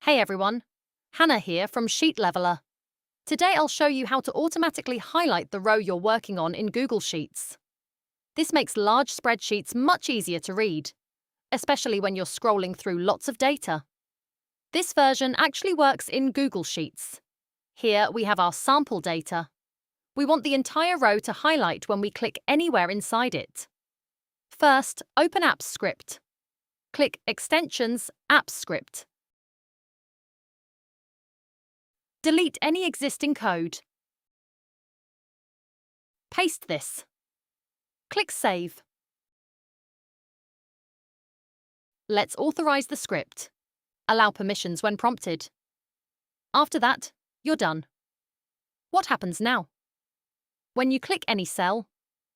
Hey everyone, Hannah here from Sheet Leveler. Today I'll show you how to automatically highlight the row you're working on in Google Sheets. This makes large spreadsheets much easier to read, especially when you're scrolling through lots of data. This version actually works in Google Sheets. Here we have our sample data. We want the entire row to highlight when we click anywhere inside it. First, open Apps Script. Click Extensions, Apps Script. Delete any existing code. Paste this. Click Save. Let's authorize the script. Allow permissions when prompted. After that, you're done. What happens now? When you click any cell,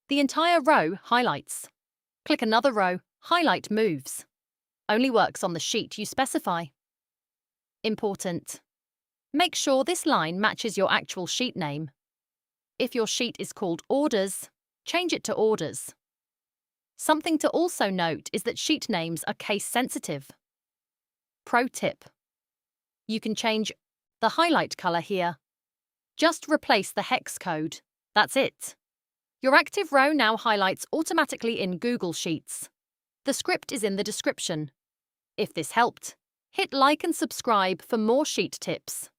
the entire row highlights. Click another row, highlight moves. Only works on the sheet you specify. Important. Make sure this line matches your actual sheet name. If your sheet is called Orders, change it to Orders. Something to also note is that sheet names are case-sensitive. Pro tip. You can change the highlight color here. Just replace the hex code. That's it. Your active row now highlights automatically in Google Sheets. The script is in the description. If this helped, hit like and subscribe for more sheet tips.